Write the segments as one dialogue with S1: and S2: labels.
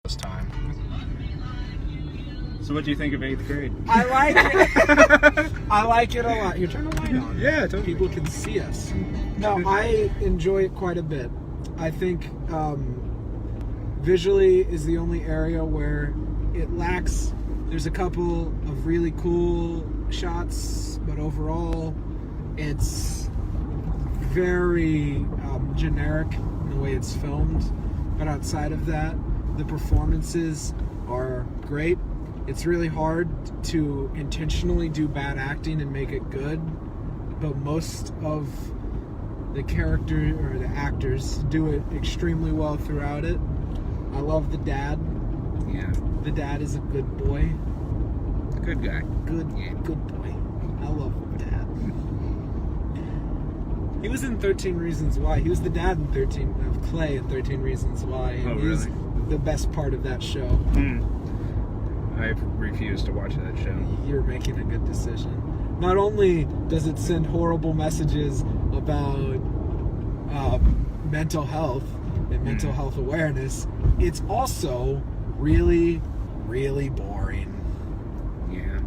S1: this time. So what do you think of 8th grade?
S2: I like it. I like it a lot. You're turning the light on.
S1: Yeah, totally.
S2: People can see us. No, I enjoy it quite a bit. I think visually is the only area where it lacks. There's a couple of really cool shots, but overall, it's very generic in the way it's filmed. But outside of that, the performances are great. It's really hard to intentionally do bad acting and make it good, but most of the character or the actors do it extremely well throughout it. I love the dad.
S1: Yeah.
S2: The dad is a good boy.
S1: Good guy.
S2: Good boy. I love the dad. He was in 13 Reasons Why. He was the dad in Clay in 13 Reasons Why. And
S1: really?
S2: He's the best part of that show.
S1: I refuse to watch that show.
S2: You're making a good decision. Not only does it send horrible messages about mental health and mental health awareness, it's also really, really boring.
S1: Yeah.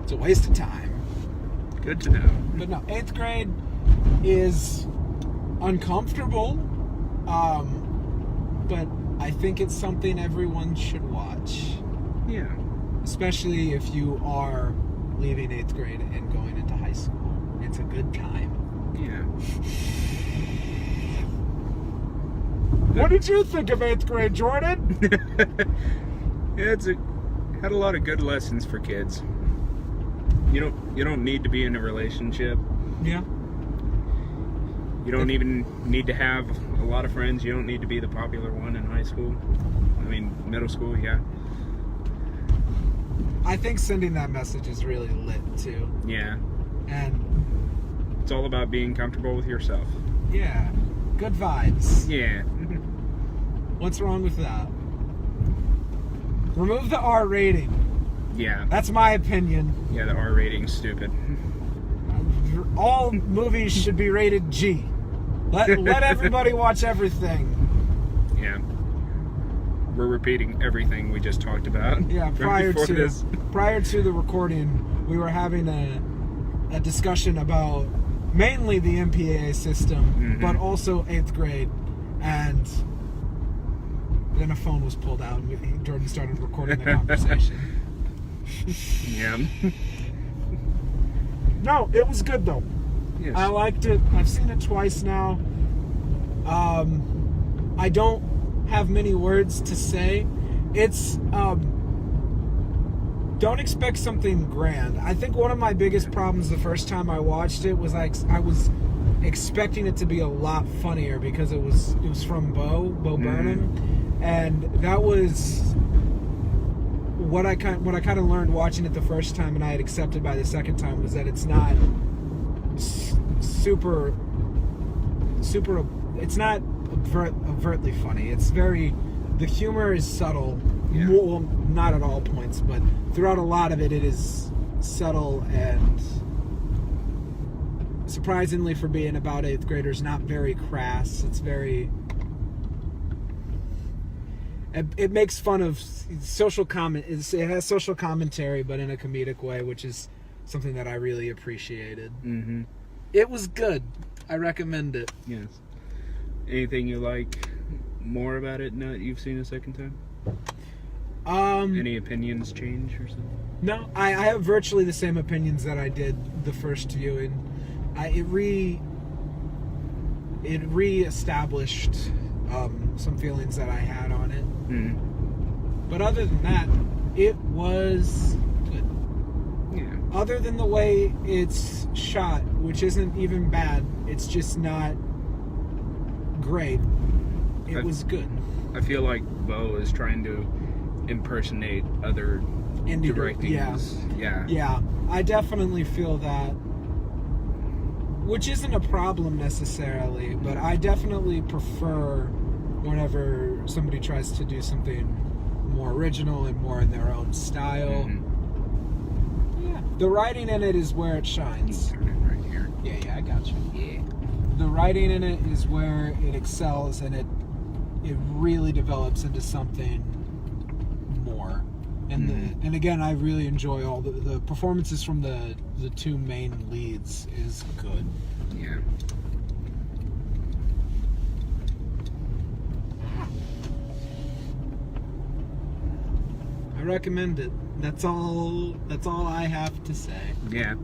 S2: It's a waste of time.
S1: Good to know.
S2: But no, 8th grade is uncomfortable, but I think it's something everyone should watch.
S1: Yeah.
S2: Especially if you are leaving 8th grade and going into high school. It's a good time.
S1: Yeah.
S2: What did you think of 8th grade, Jordan?
S1: Yeah, had a lot of good lessons for kids. You don't need to be in a relationship.
S2: Yeah.
S1: You don't even need to have a lot of friends. You don't need to be the popular one in high school. I mean, middle school, yeah.
S2: I think sending that message is really lit, too.
S1: Yeah.
S2: And
S1: it's all about being comfortable with yourself.
S2: Yeah. Good vibes.
S1: Yeah.
S2: What's wrong with that? Remove the R rating.
S1: Yeah.
S2: That's my opinion.
S1: Yeah, the R rating's stupid.
S2: All movies should be rated G. Let everybody watch everything.
S1: Yeah. We're repeating everything we just talked about.
S2: Yeah, prior to the recording, we were having a discussion about mainly the MPAA system, but also 8th grade, and then a phone was pulled out and Jordan started recording the conversation.
S1: Yeah.
S2: No, it was good though.
S1: Yes.
S2: I liked it. I've seen it twice now. I don't have many words to say. It's don't expect something grand. I think one of my biggest problems the first time I watched it was like I was expecting it to be a lot funnier because it was from Bo Burnham, and that was what I kind of learned watching it the first time, and I had accepted by the second time, was that it's not super. It's not overtly funny. It's the humor is subtle.
S1: Yeah.
S2: Well, not at all points, but throughout a lot of it is subtle and surprisingly for being about 8th graders, not very crass. It's very. It makes fun of social comment. It has social commentary, but in a comedic way, which is something that I really appreciated.
S1: Mm-hmm.
S2: It was good. I recommend it.
S1: Yes. Anything you like more about it now that you've seen a second time? Any opinions change or something?
S2: No, I have virtually the same opinions that I did the first viewing. It re-established some feelings that I had on it. But other than that, it was good.
S1: Yeah.
S2: Other than the way it's shot, which isn't even bad, it's just not great. It was good.
S1: I feel like Bo is trying to impersonate other directing.
S2: Yeah, I definitely feel that, which isn't a problem necessarily, but I definitely prefer whenever somebody tries to do something more original and more in their own style. Yeah, the writing in it is where it shines.
S1: Turn it right here.
S2: Yeah, I got you.
S1: Yeah.
S2: The writing in it is where it excels, and it really develops into something more. And and again, I really enjoy all the performances from the two main leads is good.
S1: Yeah.
S2: I recommend it. That's all I have to say.
S1: Yeah.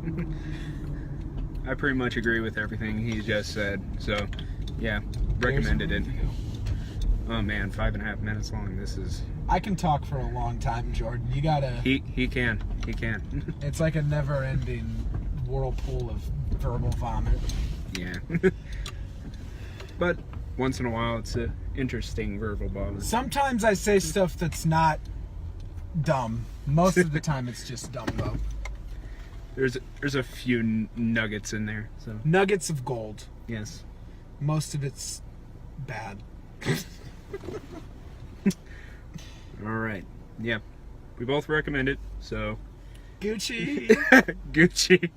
S1: I pretty much agree with everything he just said. So, yeah, recommended it. Oh man, 5.5 minutes long. This is.
S2: I can talk for a long time, Jordan. You gotta.
S1: He can.
S2: It's like a never-ending whirlpool of verbal vomit.
S1: Yeah. But once in a while, it's a interesting verbal vomit.
S2: Sometimes I say stuff that's not dumb. Most of the time, it's just dumb though.
S1: There's a few nuggets in there. So
S2: Nuggets of gold.
S1: yes.
S2: Most of it's bad.
S1: All right. Yeah. We both recommend it. So
S2: Gucci.
S1: Gucci.